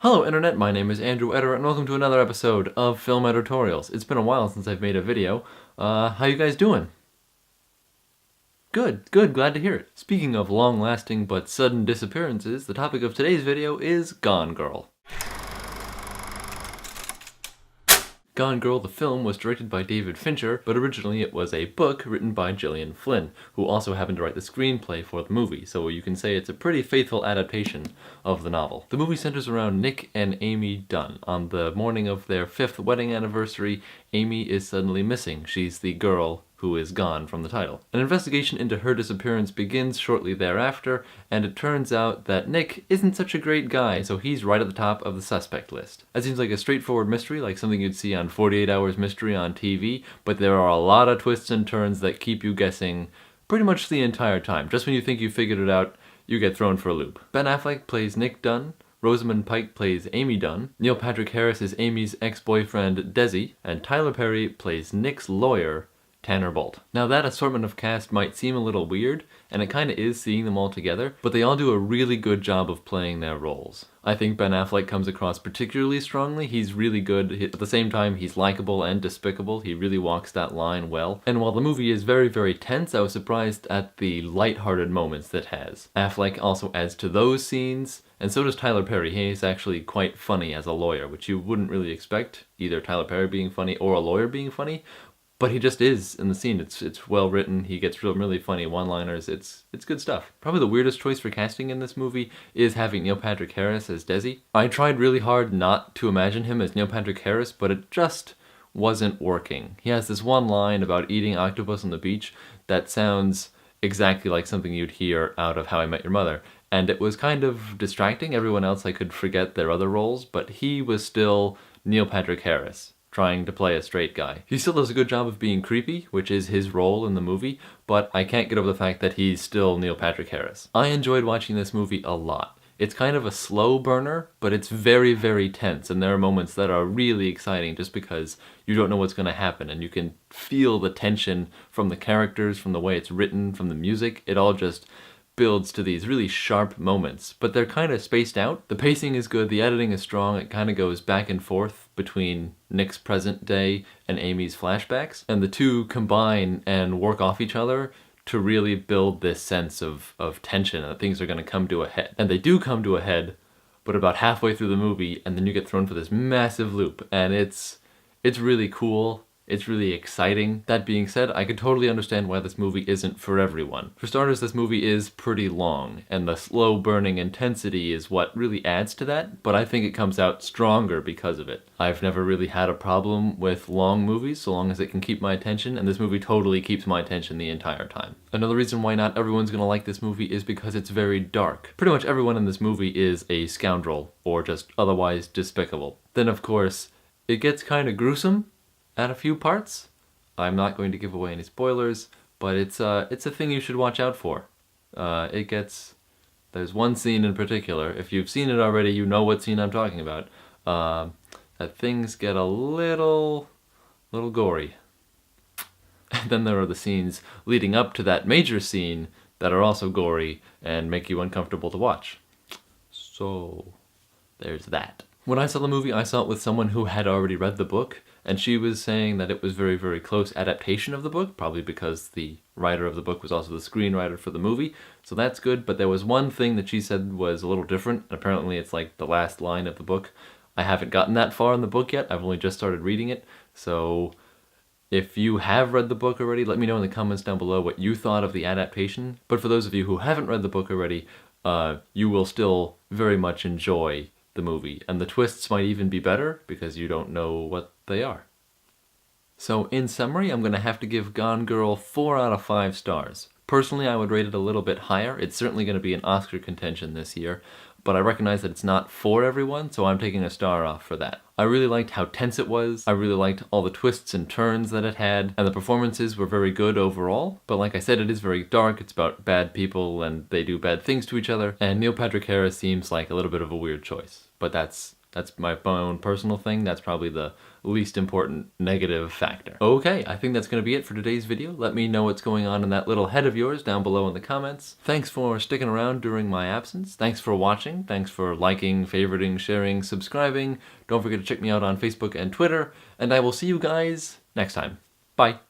Hello Internet, my name is Andrew Eder and welcome to another episode of Film Editorials. It's been a while since I've made a video. How you guys doing? Good, glad to hear it. Speaking of long-lasting but sudden disappearances, the topic of today's video is Gone Girl. Gone Girl, the film, was directed by David Fincher, but originally it was a book written by Gillian Flynn, who also happened to write the screenplay for the movie, so you can say it's a pretty faithful adaptation of the novel. The movie centers around Nick and Amy Dunn. On the morning of their 5th wedding anniversary, Amy is suddenly missing. She's the girl who is gone from the title. An investigation into her disappearance begins shortly thereafter, and it turns out that Nick isn't such a great guy, so he's right at the top of the suspect list. That seems like a straightforward mystery, like something you'd see on 48 Hours Mystery on TV, but there are a lot of twists and turns that keep you guessing pretty much the entire time. Just when you think you figured it out, you get thrown for a loop. Ben Affleck plays Nick Dunn, Rosamund Pike plays Amy Dunn, Neil Patrick Harris is Amy's ex-boyfriend Desi, and Tyler Perry plays Nick's lawyer, Tanner Bolt. Now that assortment of cast might seem a little weird, and it kinda is seeing them all together, but they all do a really good job of playing their roles. I think Ben Affleck comes across particularly strongly. He's really good. At the same time, he's likable and despicable. He really walks that line well. And while the movie is very, very tense, I was surprised at the lighthearted moments that it has. Affleck also adds to those scenes, and so does Tyler Perry. He is actually quite funny as a lawyer, which you wouldn't really expect, either Tyler Perry being funny or a lawyer being funny. But he just is in the scene. It's well written. He gets really funny one-liners. It's good stuff. Probably the weirdest choice for casting in this movie is having Neil Patrick Harris as Desi. I tried really hard not to imagine him as Neil Patrick Harris, but it just wasn't working. He has this one line about eating octopus on the beach that sounds exactly like something you'd hear out of How I Met Your Mother. And it was kind of distracting. Everyone else I could forget their other roles, but he was still Neil Patrick Harris, trying to play a straight guy. He still does a good job of being creepy, which is his role in the movie, but I can't get over the fact that he's still Neil Patrick Harris. I enjoyed watching this movie a lot. It's kind of a slow burner, but it's very, very tense, and there are moments that are really exciting just because you don't know what's going to happen, and you can feel the tension from the characters, from the way it's written, from the music. It all just builds to these really sharp moments, but they're kind of spaced out. The pacing is good, the editing is strong, it kind of goes back and forth between Nick's present day and Amy's flashbacks, and the two combine and work off each other to really build this sense of tension and that things are going to come to a head. And they do come to a head, but about halfway through the movie, and then you get thrown for this massive loop, and it's really cool. It's really exciting. That being said, I could totally understand why this movie isn't for everyone. For starters, this movie is pretty long, and the slow burning intensity is what really adds to that, but I think it comes out stronger because of it. I've never really had a problem with long movies, so long as it can keep my attention, and this movie totally keeps my attention the entire time. Another reason why not everyone's gonna like this movie is because it's very dark. Pretty much everyone in this movie is a scoundrel, or just otherwise despicable. Then of course, it gets kinda gruesome at a few parts. I'm not going to give away any spoilers, but it's a thing you should watch out for. There's one scene in particular, if you've seen it already, you know what scene I'm talking about, that things get a little gory. And then there are the scenes leading up to that major scene that are also gory and make you uncomfortable to watch. So, there's that. When I saw the movie, I saw it with someone who had already read the book, and she was saying that it was very, very close adaptation of the book, probably because the writer of the book was also the screenwriter for the movie, so that's good, but there was one thing that she said was a little different, and apparently it's like the last line of the book. I haven't gotten that far in the book yet, I've only just started reading it, so if you have read the book already, let me know in the comments down below what you thought of the adaptation, but for those of you who haven't read the book already, you will still very much enjoy the movie, and the twists might even be better because you don't know what they are. So in summary, I'm gonna have to give Gone Girl 4 out of 5 stars. Personally, I would rate it a little bit higher. It's certainly gonna be an Oscar contention this year, but I recognize that it's not for everyone, so I'm taking a star off for that. I really liked how tense it was, I really liked all the twists and turns that it had, and the performances were very good overall, but like I said, it is very dark, it's about bad people and they do bad things to each other, and Neil Patrick Harris seems like a little bit of a weird choice, but that's That's my own personal thing. That's probably the least important negative factor. Okay, I think that's going to be it for today's video. Let me know what's going on in that little head of yours down below in the comments. Thanks for sticking around during my absence. Thanks for watching. Thanks for liking, favoriting, sharing, subscribing. Don't forget to check me out on Facebook and Twitter. And I will see you guys next time. Bye.